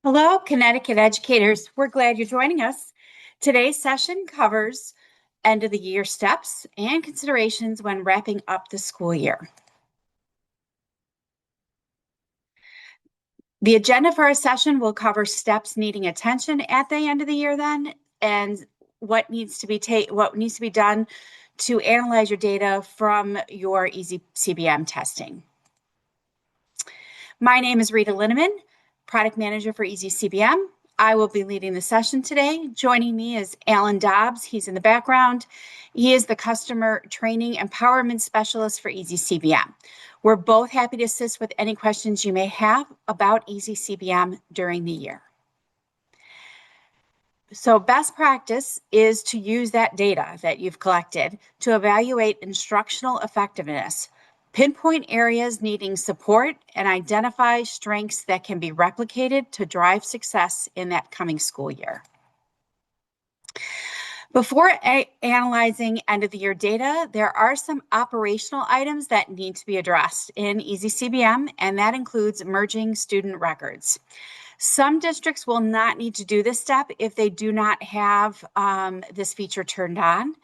Hello, Connecticut educators. We're glad you're joining us. Today's session covers end of the year steps and considerations when wrapping up the school year. The agenda for our session will cover steps needing attention at the end of the year and what needs to be done to analyze your data from your easyCBM testing. My name is Rita Linneman, Product Manager for easyCBM. I will be leading the session today. Joining me is Alan Dobbs. He's in the background. He is the Customer Training Empowerment Specialist for easyCBM. We're both happy to assist with any questions you may have about easyCBM during the year. So best practice is to use that data that you've collected to evaluate instructional effectiveness, pinpoint areas needing support, and identify strengths that can be replicated to drive success in that coming school year. Before analyzing end of the year data, there are some operational items that need to be addressed in easyCBM, and that includes merging student records. Some districts will not need to do this step if they do not have this feature turned on.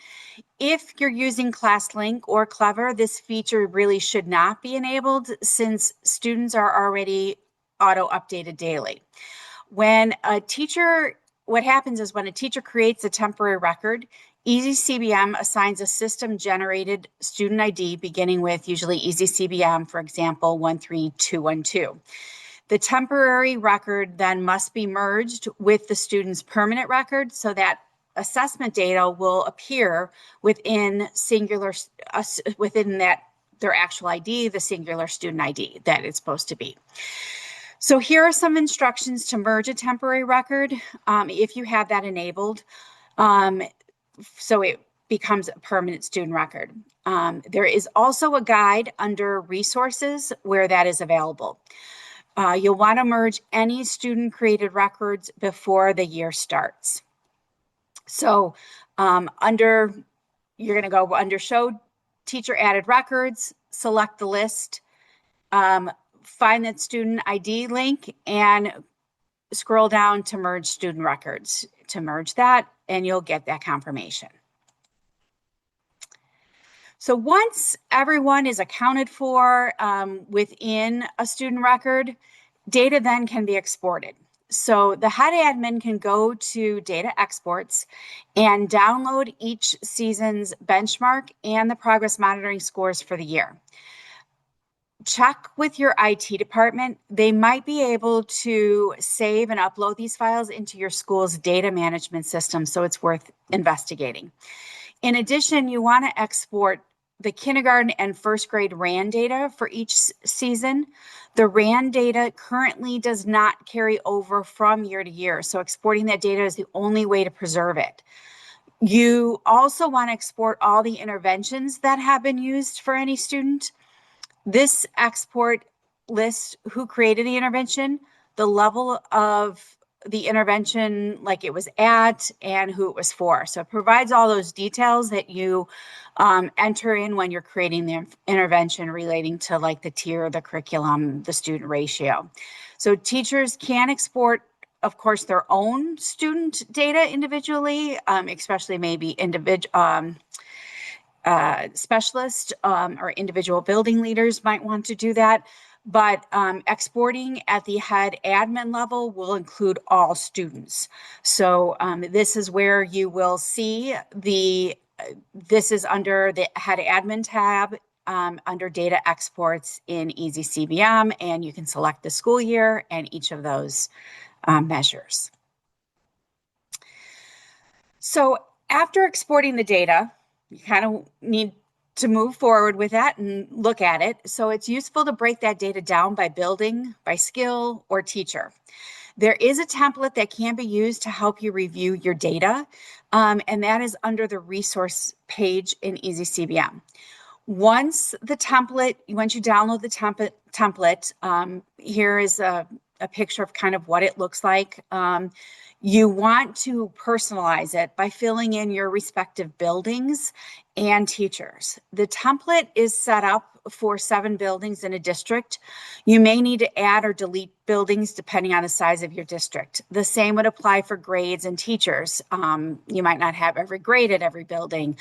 If you're using ClassLink or Clever, this feature really should not be enabled since students are already auto-updated daily. What happens is when a teacher creates a temporary record, easyCBM assigns a system-generated student ID beginning with usually easyCBM, for example, 13212. The temporary record then must be merged with the student's permanent record so that assessment data will appear within their actual ID, the singular student ID that it's supposed to be. So here are some instructions to merge a temporary record if you have that enabled, so it becomes a permanent student record. There is also a guide under resources where that is available. You'll want to merge any student-created records before the year starts. So you're going to go under Show Teacher Added Records, select the list, find that student ID link, and scroll down to merge student records to merge that, and you'll get that confirmation. So once everyone is accounted for within a student record, data then can be exported. So the head admin can go to data exports and download each season's benchmark and the progress monitoring scores for the year. Check with your IT department. They might be able to save and upload these files into your school's data management system, so it's worth investigating. In addition, you want to export the kindergarten and first grade RAN data for each season. The RAN data currently does not carry over from year to year, so exporting that data is the only way to preserve it. You also want to export all the interventions that have been used for any student. This export lists who created the intervention, the level of the intervention, like it was at, and who it was for. So it provides all those details that you enter in when you're creating the intervention relating to like the tier, the curriculum, the student ratio. So teachers can export, of course, their own student data individually, especially maybe specialists or individual building leaders might want to do that. But exporting at the head admin level will include all students. So this is where you will see this is under the head admin tab under data exports in easyCBM, and you can select the school year and each of those measures. So after exporting the data, you kind of need to move forward with that and look at it. So it's useful to break that data down by building, by skill, or teacher. There is a template that can be used to help you review your data, and that is under the resource page in easyCBM. Once you download the template, here is a picture of kind of what it looks like. You want to personalize it by filling in your respective buildings and teachers. The template is set up for 7 buildings in a district, you may need to add or delete buildings depending on the size of your district. The same would apply for grades and teachers. You might not have every grade at every building.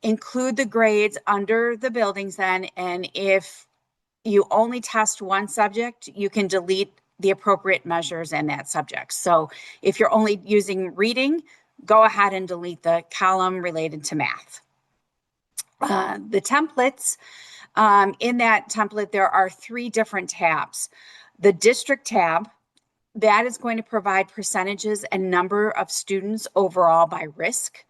Include the grades under the buildings then, and if you only test one subject, you can delete the appropriate measures in that subject. So if you're only using reading, go ahead and delete the column related to math. The templates, in that template, there are 3 different tabs. The district tab, that is going to provide percentages and number of students overall by risk.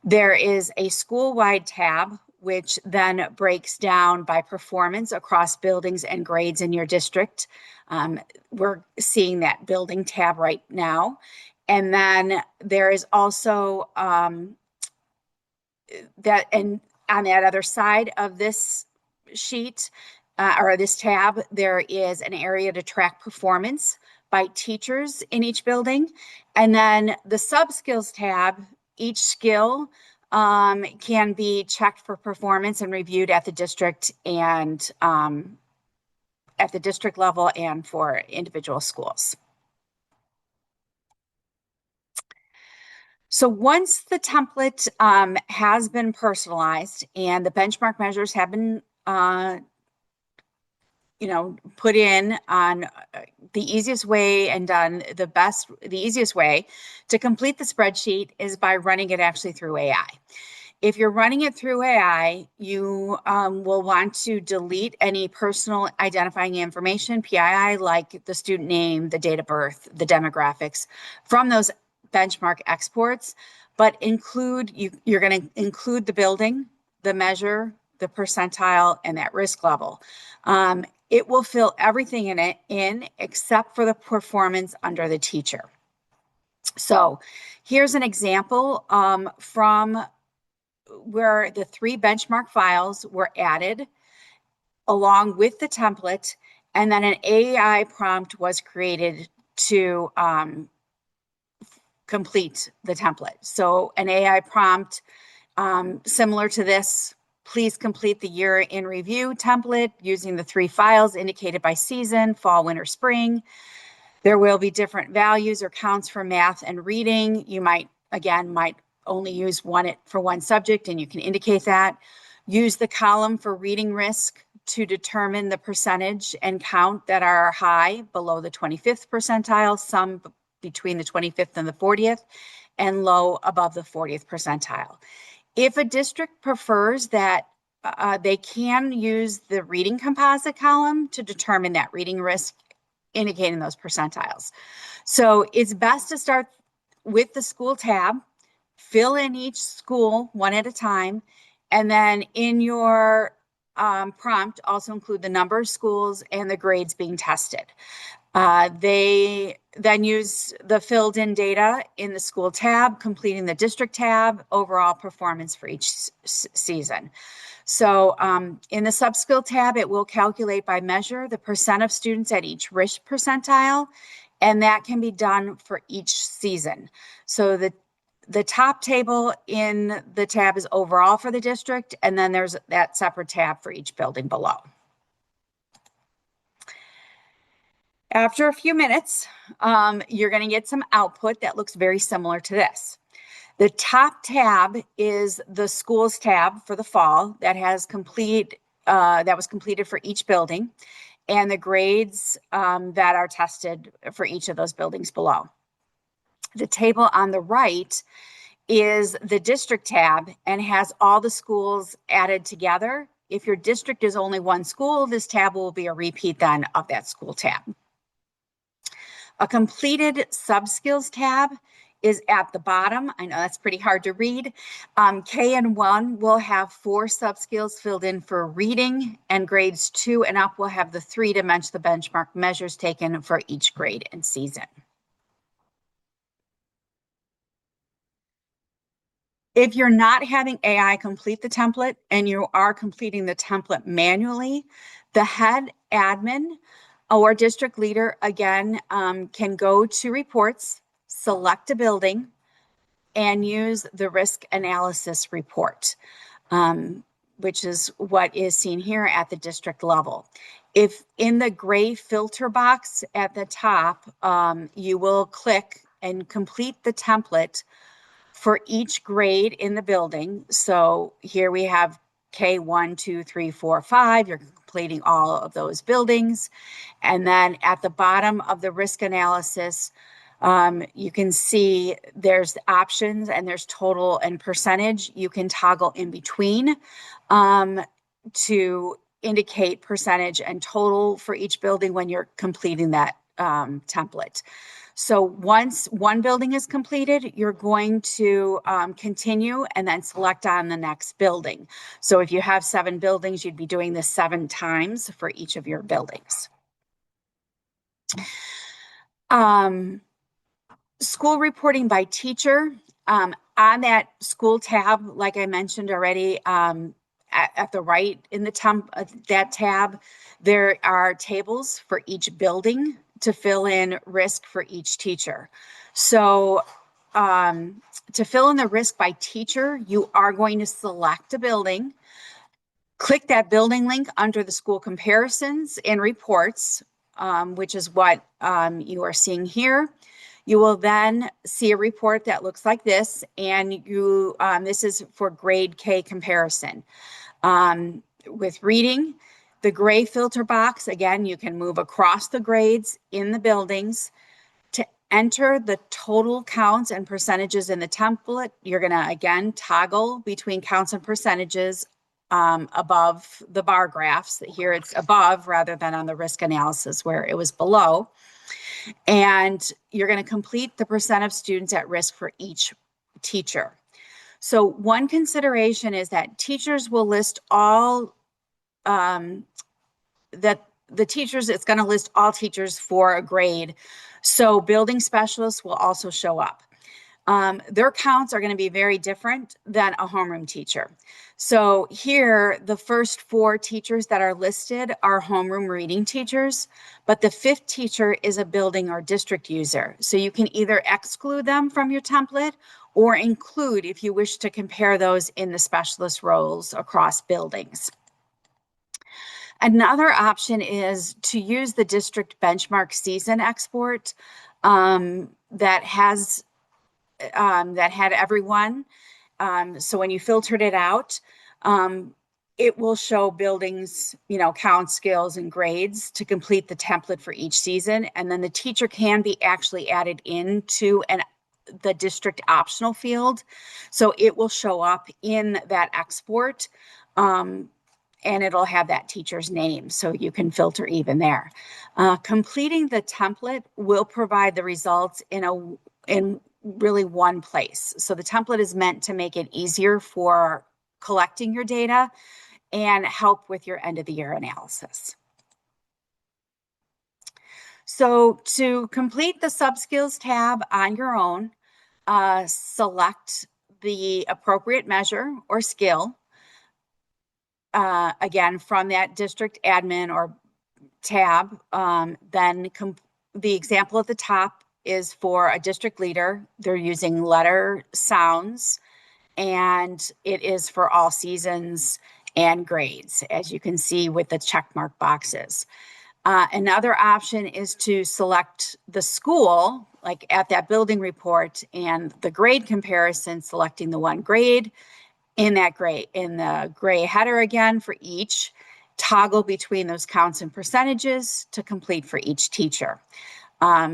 There is a school-wide tab, which then breaks down by performance across buildings and grades in your district. We're seeing that building tab right now. And then there is also that, and on that other side of this sheet or this tab, there is an area to track performance by teachers in each building. And then the sub-skills tab, each skill can be checked for performance and reviewed at the district and at the district level and for individual schools. So once the template has been personalized and the benchmark measures have been put in on the easiest way and done the easiest way to complete the spreadsheet is by running it actually through AI. If you're running it through AI, you will want to delete any personal identifying information, PII, like the student name, the date of birth, the demographics, from those benchmark exports, but you're going to include the building, the measure, the percentile, and that risk level. It will fill everything in except for the performance under the teacher. So here's an example from where the 3 benchmark files were added along with the template, and then an AI prompt was created to complete the template. So an AI prompt similar to this: please complete the year in review template using the 3 files indicated by season, fall, winter, spring. There will be different values or counts for math and reading. You might only use one for one subject, and you can indicate that. Use the column for reading risk to determine the percentage and count that are high below the 25th percentile, some between the 25th and the 40th, and low above the 40th percentile. If a district prefers that, they can use the reading composite column to determine that reading risk, indicating those percentiles. So it's best to start with the school tab, fill in each school one at a time, and then in your prompt, also include the number of schools and the grades being tested. They then use the filled in data in the school tab, completing the district tab, overall performance for each season. So in the sub-skill tab, it will calculate by measure the percent of students at each risk percentile, and that can be done for each season. So the top table in the tab is overall for the district, and then there's that separate tab for each building below. After a few minutes, you're going to get some output that looks very similar to this. The top tab is the schools tab for the fall that was completed for each building, and the grades that are tested for each of those buildings below. The table on the right is the district tab and has all the schools added together. If your district is only one school, this tab will be a repeat then of that school tab. A completed sub-skills tab is at the bottom. I know that's pretty hard to read. K and 1 will have 4 sub-skills filled in for reading, and grades 2 and up will have the 3 to match the benchmark measures taken for each grade and season. If you're not having AI complete the template and you are completing the template manually, the head admin or district leader, again, can go to reports, select a building, and use the risk analysis report. which is what is seen here at the district level. If in the gray filter box at the top, you will click and complete the template for each grade in the building. So here we have K1, 2, 3, 4, 5. You're completing all of those buildings. And then at the bottom of the risk analysis, you can see there's options and there's total and percentage. You can toggle in between to indicate percentage and total for each building when you're completing that template. So once one building is completed, you're going to continue and then select on the next building. So if you have 7 buildings, you'd be doing this 7 times for each of your buildings. School reporting by teacher. On that school tab, like I mentioned already, at the right in the that tab, there are tables for each building to fill in risk for each teacher. So to fill in the risk by teacher, you are going to select a building, click that building link under the school comparisons and reports, which is what you are seeing here. You will then see a report that looks like this, and this is for grade K comparison. With reading, the gray filter box, again, you can move across the grades in the buildings. To enter the total counts and percentages in the template, you're going to, again, toggle between counts and percentages above the bar graphs. Here it's above rather than on the risk analysis where it was below. And you're going to complete the percent of students at risk for each teacher. So one consideration is that teachers will list all, that the teachers, it's going to list all teachers for a grade. So building specialists will also show up. Their counts are going to be very different than a homeroom teacher. So here, the first 4 teachers that are listed are homeroom reading teachers, but the 5th teacher is a building or district user. So you can either exclude them from your template or include if you wish to compare those in the specialist roles across buildings. Another option is to use the district benchmark season export that had everyone. So when you filtered it out, it will show buildings, count, skills, and grades to complete the template for each season. And then the teacher can be actually added into the district optional field. So it will show up in that export, and it'll have that teacher's name, so you can filter even there. Completing the template will provide the results in really one place. So the template is meant to make it easier for collecting your data and help with your end of the year analysis. So to complete the subskills tab on your own, select the appropriate measure or skill. Again, from that district admin or tab, then the example at the top is for a district leader. They're using letter sounds, and it is for all seasons and grades, as you can see with the check mark boxes. Another option is to select the school, like at that building report, and the grade comparison, selecting the one grade in the gray header again for each, toggle between those counts and percentages to complete for each teacher.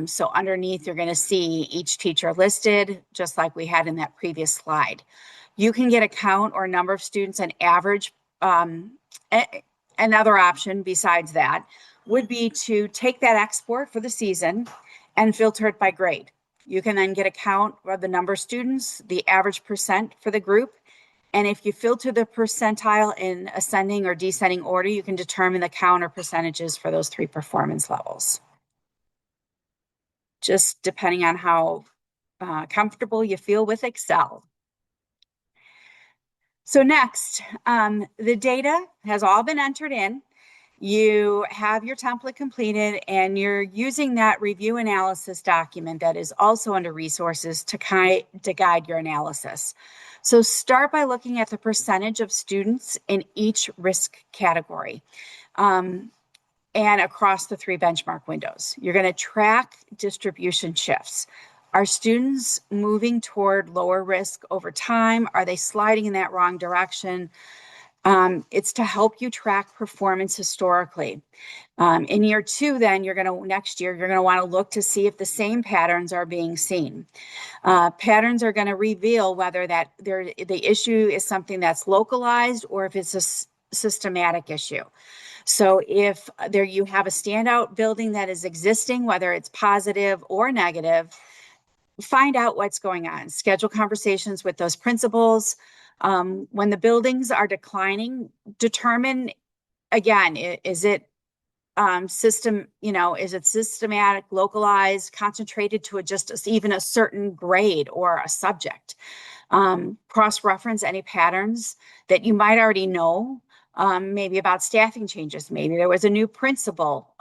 So underneath, you're going to see each teacher listed, just like we had in that previous slide. You can get a count or number of students and average. Another option besides that would be to take that export for the season and filter it by grade. You can then get a count of the number of students, the average percent for the group. And if you filter the percentile in ascending or descending order, you can determine the count or percentages for those 3 performance levels, just depending on how comfortable you feel with Excel. So next, the data has all been entered in. You have your template completed, and you're using that review analysis document that is also under resources to guide your analysis. So start by looking at the percentage of students in each risk category. And across the 3 benchmark windows. You're going to track distribution shifts. Are students moving toward lower risk over time? Are they sliding in that wrong direction? It's to help you track performance historically. In year 2, then next year, you're going to want to look to see if the same patterns are being seen. Patterns are going to reveal whether the issue is something that's localized or if it's a systematic issue. So if you have a standout building that is existing, whether it's positive or negative, find out what's going on. Schedule conversations with those principals. When the buildings are declining, determine, again, is it is it systematic, localized, concentrated to even a certain grade or a subject? Cross-reference any patterns that you might already know. Maybe about staffing changes. Maybe there was a new principal,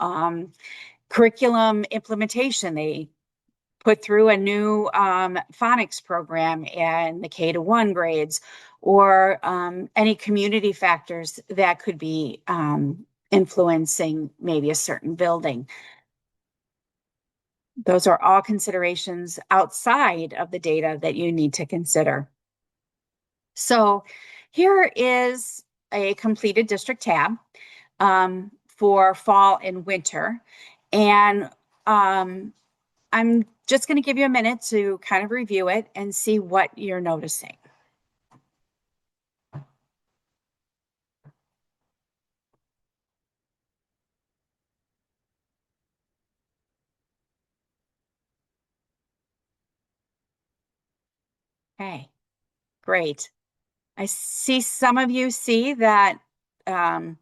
curriculum implementation. They put through a new phonics program and the K-1 grades, or any community factors that could be influencing maybe a certain building. Those are all considerations outside of the data that you need to consider. So here is a completed district tab for fall and winter. And I'm just going to give you a minute to kind of review it and see what you're noticing. Okay, great. I see some of you see that 3rd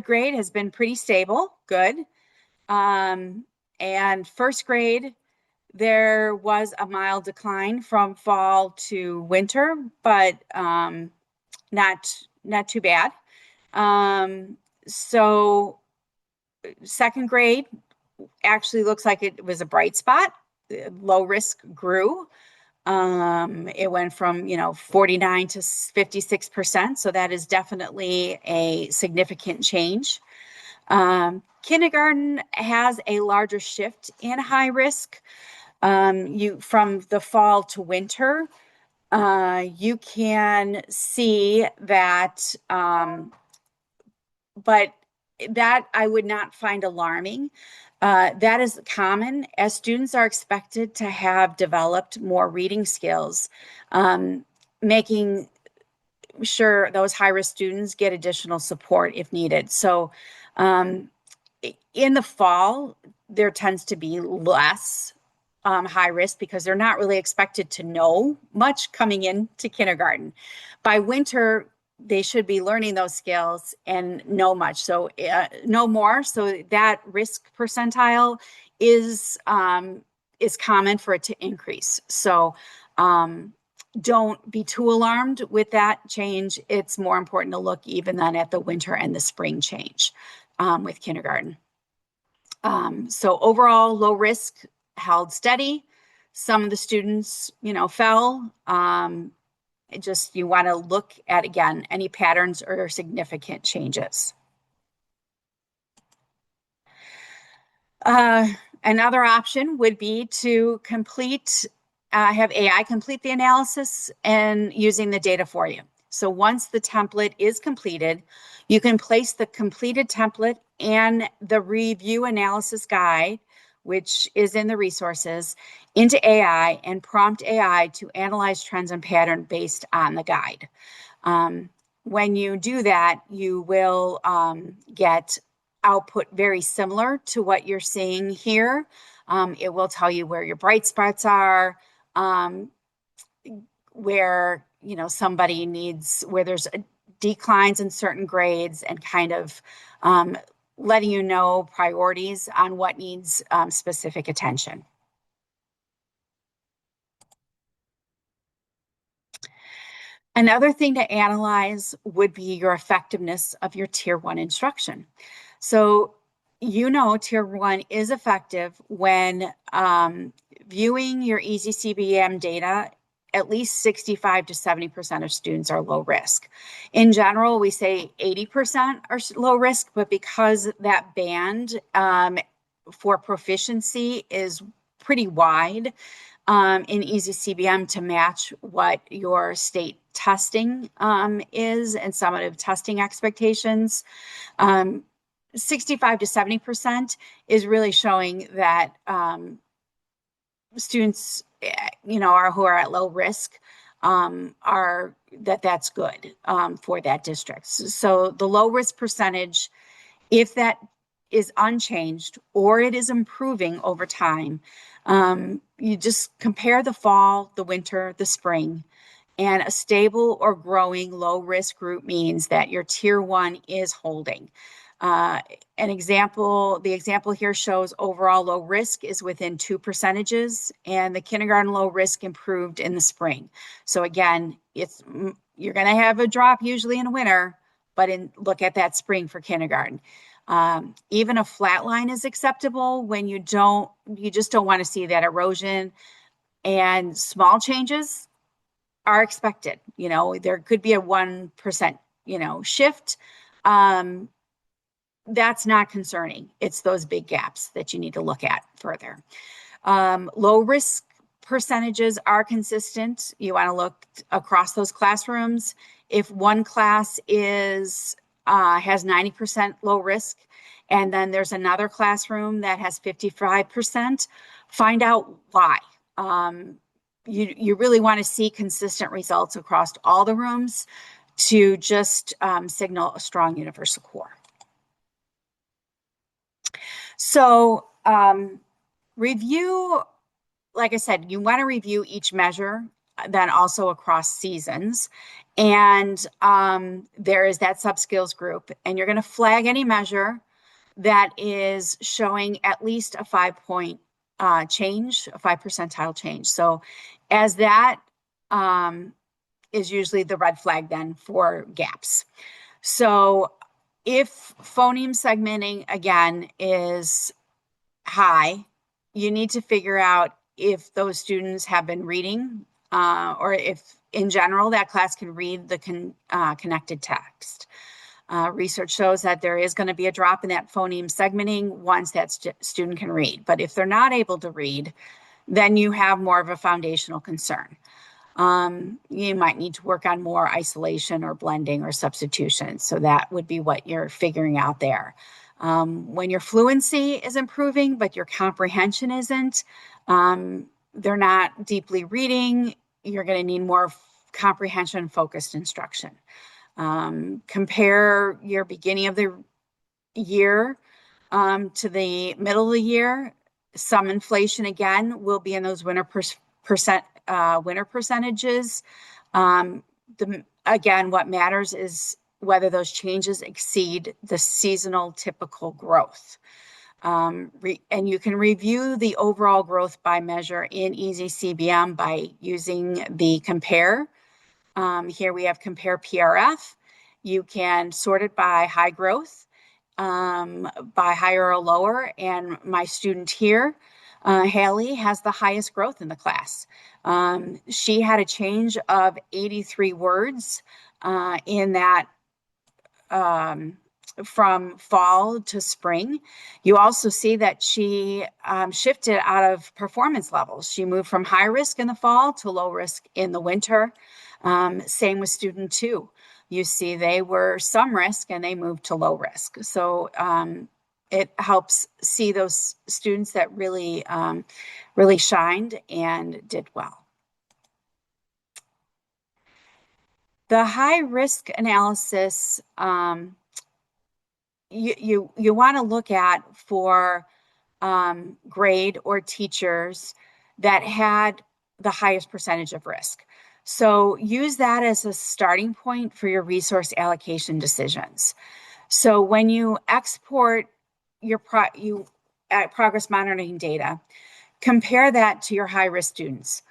grade has been pretty stable, good. And 1st grade, there was a mild decline from fall to winter, but not too bad. So 2nd grade actually looks like it was a bright spot. Low risk grew. It went from 49 to 56%. So that is definitely a significant change. Kindergarten has a larger shift in high risk. From the fall to winter, you can see that, but that I would not find alarming. That is common as students are expected to have developed more reading skills, making sure those high-risk students get additional support if needed. So in the fall, there tends to be less high risk because they're not really expected to know much coming into kindergarten. By winter, they should be learning those skills and know much. So know more. So that risk percentile is common for it to increase. So don't be too alarmed with that change. It's more important to look even then at the winter and the spring change with kindergarten. So overall, low risk held steady. Some of the students, fell. You want to look at, again, any patterns or significant changes. Another option would be to have AI complete the analysis and using the data for you. So once the template is completed, you can place the completed template and the review analysis guide, which is in the resources, into AI and prompt AI to analyze trends and pattern based on the guide. When you do that, you will get output very similar to what you're seeing here. It will tell you where your bright spots are, where where there's declines in certain grades, and kind of letting you know priorities on what needs specific attention. Another thing to analyze would be your effectiveness of your Tier 1 instruction. So Tier 1 is effective when viewing your easyCBM data at least 65 to 70% of students are low risk. In general, we say 80% are low risk, but because that band for proficiency is pretty wide in easyCBM to match what your state testing is and summative testing expectations, 65 to 70% is really showing that students, who are at low risk, that's good for that district. So the low risk percentage, if that is unchanged or it is improving over time, you just compare the fall, the winter, the spring, and a stable or growing low risk group means that your tier 1 is holding. The example here shows overall low risk is within 2 percentages, and the kindergarten low risk improved in the spring. So again, you're going to have a drop usually in the winter, but look at that spring for kindergarten. Even a flat line is acceptable when you just don't want to see that erosion, and small changes are expected. There could be a 1%, shift. That's not concerning. It's those big gaps that you need to look at further. Low risk percentages are consistent. You want to look across those classrooms. If one class has 90% low risk, and then there's another classroom that has 55%, find out why. You really want to see consistent results across all the rooms to just signal a strong universal core. So review, like I said, you want to review each measure, then also across seasons. And there is that sub-skills group, and you're going to flag any measure that is showing at least a 5-point change, a 5 percentile change. So as that is usually the red flag then for gaps. So if phoneme segmenting, again, is high, you need to figure out if those students have been reading or if, in general, that class can read the connected text. Research shows that there is going to be a drop in that phoneme segmenting once that student can read. But if they're not able to read, then you have more of a foundational concern. You might need to work on more isolation or blending or substitution. So that would be what you're figuring out there. When your fluency is improving, but your comprehension isn't, they're not deeply reading, you're going to need more comprehension-focused instruction. Compare your beginning of the year to the middle of the year. Some inflation, again, will be in those winter percentages. Again, what matters is whether those changes exceed the seasonal typical growth. And you can review the overall growth by measure in easyCBM by using the compare. Here we have compare PRF. You can sort it by high growth, by higher or lower. And my student here, Haley, has the highest growth in the class. She had a change of 83 words in that from fall to spring. You also see that she shifted out of performance levels. She moved from high risk in the fall to low risk in the winter. Same with student 2. You see they were some risk and they moved to low risk. So it helps see those students that really, really shined and did well. The high risk analysis you want to look at for grade or teachers that had the highest percentage of risk. So use that as a starting point for your resource allocation decisions. So when you export your progress monitoring data, compare that to your high-risk students.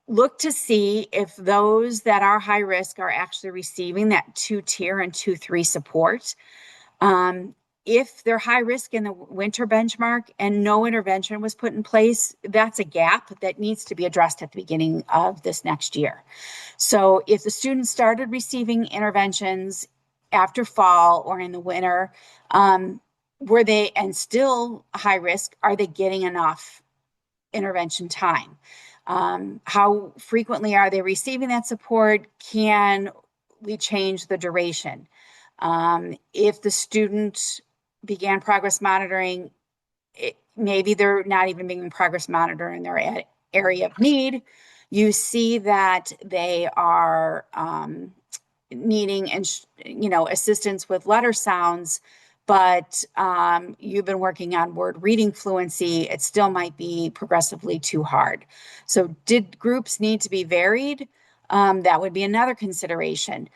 Look to see if those that are high risk are actually receiving that 2-tier and 2-3 support. If they're high risk in the winter benchmark and no intervention was put in place, that's a gap that needs to be addressed at the beginning of this next year. So if the students started receiving interventions after fall or in the winter, were they, and still high risk, are they getting enough intervention time? How frequently are they receiving that support? Can we change the duration? If the student began progress monitoring, maybe they're not even being progress monitored in their area of need. You see that they are needing assistance with letter sounds, but you've been working on word reading fluency. It still might be progressively too hard. So did groups need to be varied? That would be another consideration.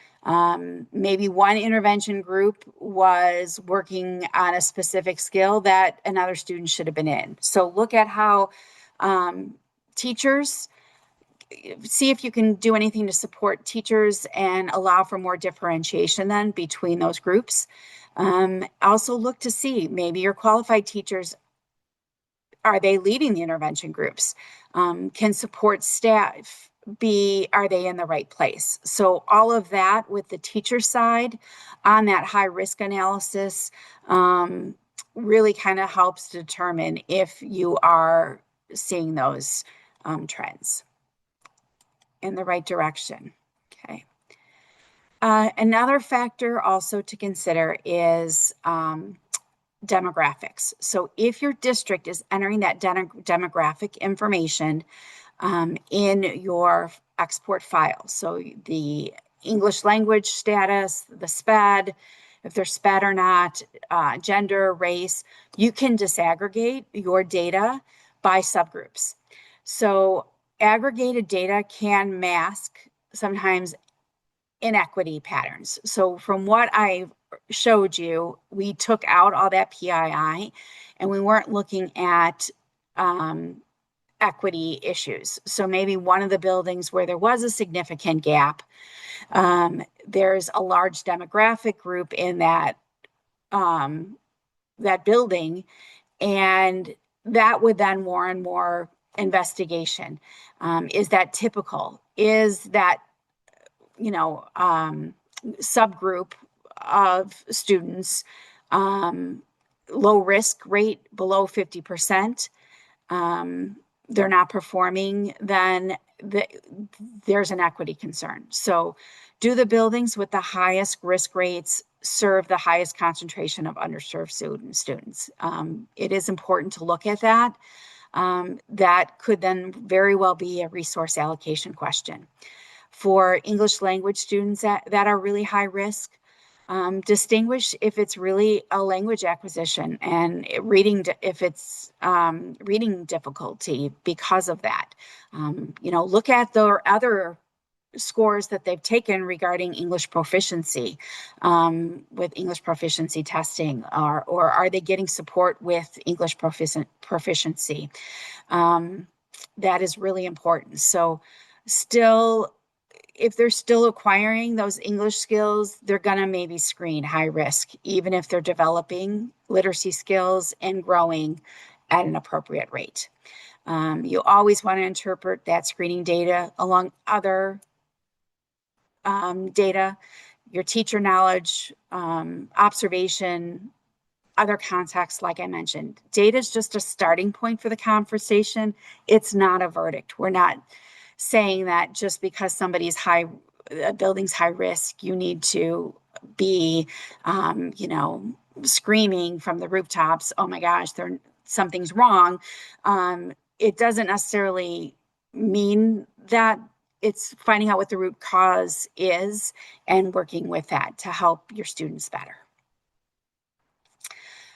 Maybe one intervention group was working on a specific skill that another student should have been in. So look at how teachers, see if you can do anything to support teachers and allow for more differentiation then between those groups. Also look to see maybe your qualified teachers, are they leading the intervention groups? Can support staff are they in the right place? So all of that with the teacher side on that high risk analysis really kind of helps determine if you are seeing those trends in the right direction. Okay. Another factor also to consider is demographics. So if your district is entering that demographic information in your export file, so the English language status, the SPED, if they're SPED or not, gender, race, you can disaggregate your data by subgroups. So aggregated data can mask sometimes inequity patterns. So from what I showed you, we took out all that PII and we weren't looking at equity issues. So maybe one of the buildings where there was a significant gap, there's a large demographic group in that building, and that would then warrant more investigation. Is that typical? Is that subgroup of students low risk rate below 50%? They're not performing, then there's an equity concern. So do the buildings with the highest risk rates serve the highest concentration of underserved students? It is important to look at that. That could then very well be a resource allocation question. For English language students that are really high risk, distinguish if it's really a language acquisition and if it's reading difficulty because of that. Look at the other scores that they've taken regarding English proficiency with English proficiency testing, or are they getting support with English proficiency? That is really important. So still, if they're still acquiring those English skills, they're going to maybe screen high risk, even if they're developing literacy skills and growing at an appropriate rate. You always want to interpret that screening data along other data, your teacher knowledge, observation, other contexts, like I mentioned. Data is just a starting point for the conversation. It's not a verdict. We're not saying that just because somebody's a building's high risk, you need to be, screaming from the rooftops, oh my gosh, something's wrong. It doesn't necessarily mean that. It's finding out what the root cause is and working with that to help your students better.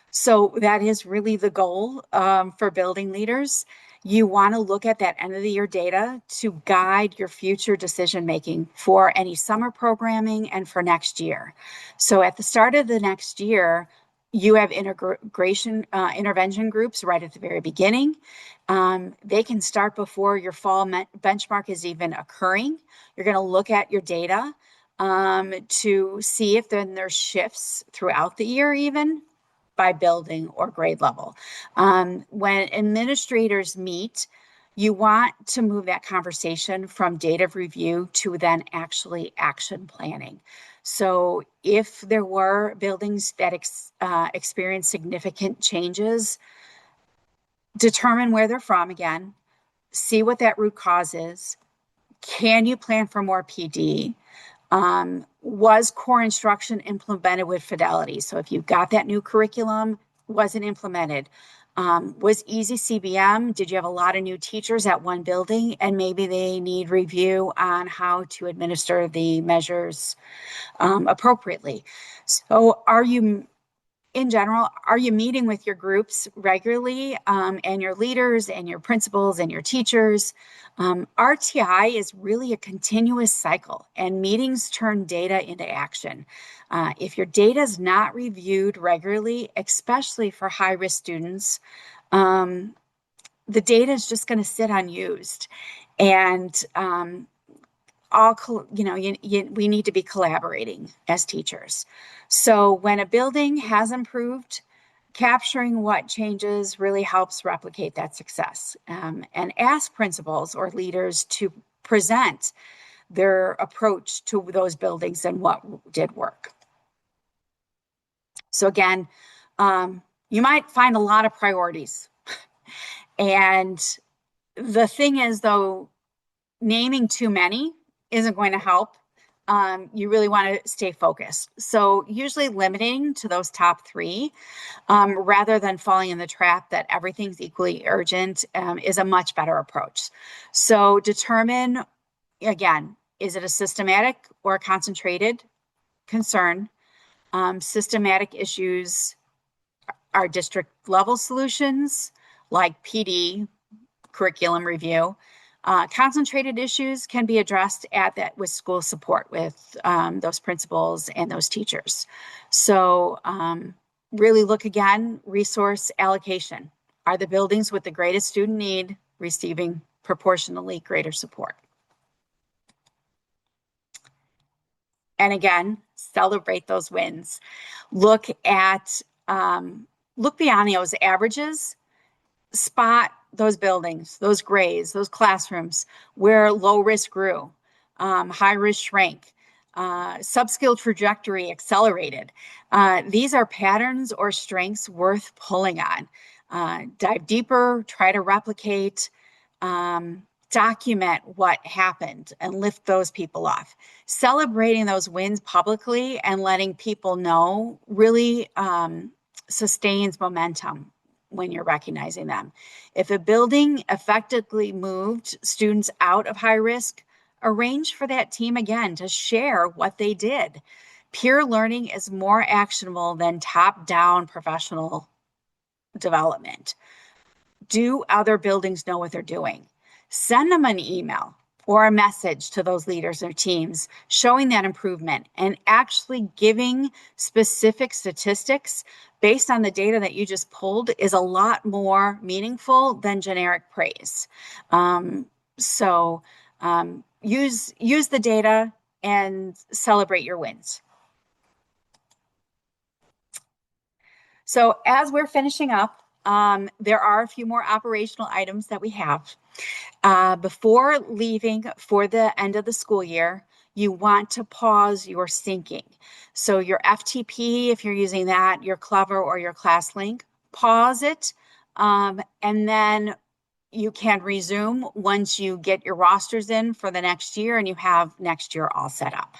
So that is really the goal for building leaders. You want to look at that end of the year data to guide your future decision making for any summer programming and for next year. So at the start of the next year, you have intervention groups right at the very beginning. They can start before your fall benchmark is even occurring. You're going to look at your data to see if then there's shifts throughout the year even. by building or grade level. When administrators meet, you want to move that conversation from data review to then actually action planning. So if there were buildings that experience significant changes, determine where they're from again, see what that root cause is. Can you plan for more PD? Was core instruction implemented with fidelity? So if you've got that new curriculum, was it implemented? Was easyCBM? Did you have a lot of new teachers at one building and maybe they need review on how to administer the measures appropriately? So in general, are you meeting with your groups regularly and your leaders and your principals and your teachers? RTI is really a continuous cycle, and meetings turn data into action. If your data is not reviewed regularly, especially for high-risk students, the data is just going to sit unused. And we need to be collaborating as teachers. So when a building has improved, capturing what changes really helps replicate that success, and ask principals or leaders to present their approach to those buildings and what did work. So again, you might find a lot of priorities. And the thing is, though, naming too many isn't going to help. You really want to stay focused. So usually limiting to those top three, rather than falling in the trap that everything's equally urgent, is a much better approach. So determine, again, is it a systematic or a concentrated concern? Systematic issues are district level solutions like PD, curriculum review. Concentrated issues can be addressed with school support with those principals and those teachers. So really look again, resource allocation. Are the buildings with the greatest student need receiving proportionally greater support? And again, celebrate those wins. Look beyond those averages, spot those buildings, those grades, those classrooms where low risk grew, high risk shrank, subskill trajectory accelerated. These are patterns or strengths worth pulling on. Dive deeper, try to replicate, document what happened and lift those people off. Celebrating those wins publicly and letting people know really sustains momentum when you're recognizing them. If a building effectively moved students out of high risk, arrange for that team again to share what they did. Peer learning is more actionable than top-down professional development. Do other buildings know what they're doing? Send them an email or a message to those leaders or teams showing that improvement and actually giving specific statistics based on the data that you just pulled is a lot more meaningful than generic praise. Use the data and celebrate your wins. So as we're finishing up, there are a few more operational items that we have. Before leaving for the end of the school year, you want to pause your syncing. So your FTP, if you're using that, your Clever or your ClassLink, pause it, and then you can resume once you get your rosters in for the next year and you have next year all set up.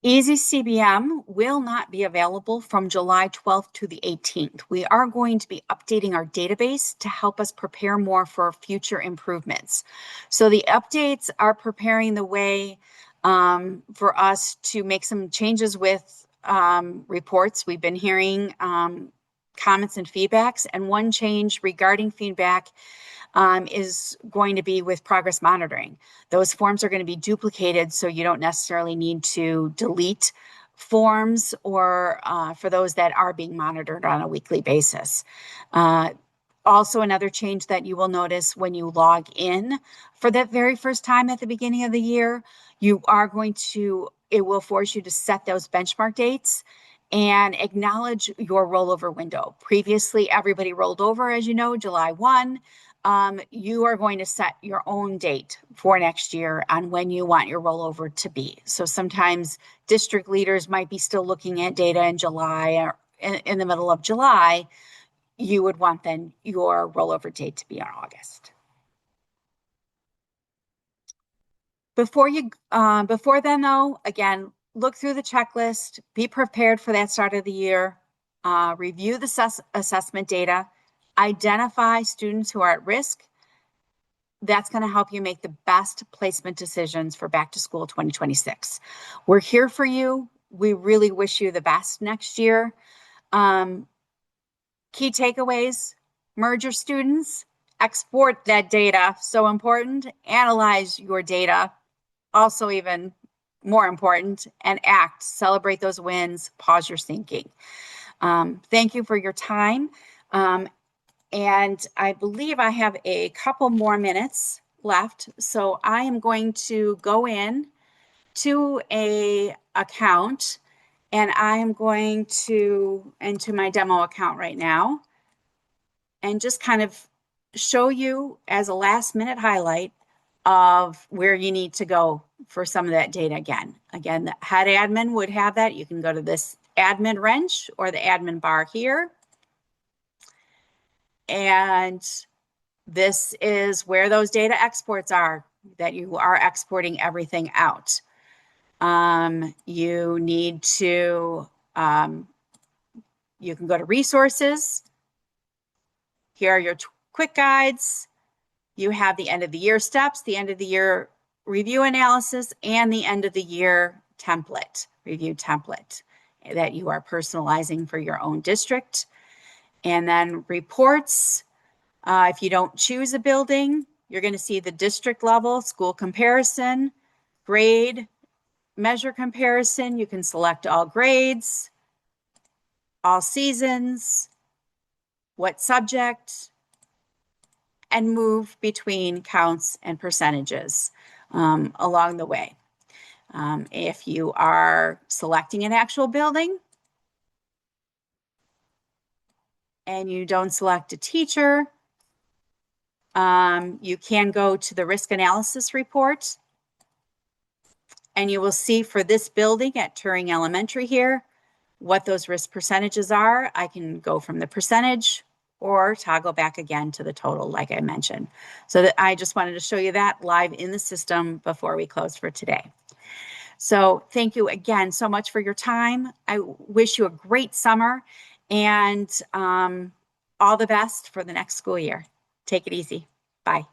easyCBM will not be available from July 12th to the 18th. We are going to be updating our database to help us prepare more for future improvements. So the updates are preparing the way for us to make some changes with reports. We've been hearing comments and feedbacks, and one change regarding feedback is going to be with progress monitoring. Those forms are going to be duplicated, so you don't necessarily need to delete forms or for those that are being monitored on a weekly basis. Also, another change that you will notice when you log in for that very first time at the beginning of the year, it will force you to set those benchmark dates and acknowledge your rollover window. Previously, everybody rolled over, as you know, July 1. You are going to set your own date for next year on when you want your rollover to be. So sometimes district leaders might be still looking at data in July or in the middle of July. You would want then your rollover date to be on August. Before then, though, again, look through the checklist, be prepared for that start of the year, review the assessment data, identify students who are at risk. That's going to help you make the best placement decisions for back to school 2026. We're here for you. We really wish you the best next year. Key takeaways: merge your students, export that data, so important, analyze your data, also even more important, and act, celebrate those wins, pause your thinking. Thank you for your time. And I believe I have a couple more minutes left. So I am going to go in to a account, and I am going to enter my demo account right now and just kind of show you as a last minute highlight of where you need to go for some of that data again. Again, the head admin would have that. You can go to this admin wrench or the admin bar here. And this is where those data exports are, that you are exporting everything out. You need to, you can go to resources. Here are your quick guides. You have the end of the year steps, the end of the year review analysis, and the end of the year template, review template that you are personalizing for your own district. And then reports. If you don't choose a building, you're going to see the district level, school comparison, grade, measure comparison. You can select all grades, all seasons, what subject, and move between counts and percentages along the way. If you are selecting an actual building and you don't select a teacher, you can go to the risk analysis report, and you will see for this building at Turing Elementary here what those risk percentages are. I can go from the percentage or toggle back again to the total, like I mentioned. So that I just wanted to show you that live in the system before we close for today. So thank you again so much for your time. I wish you a great summer and all the best for the next school year. Take it easy. Bye.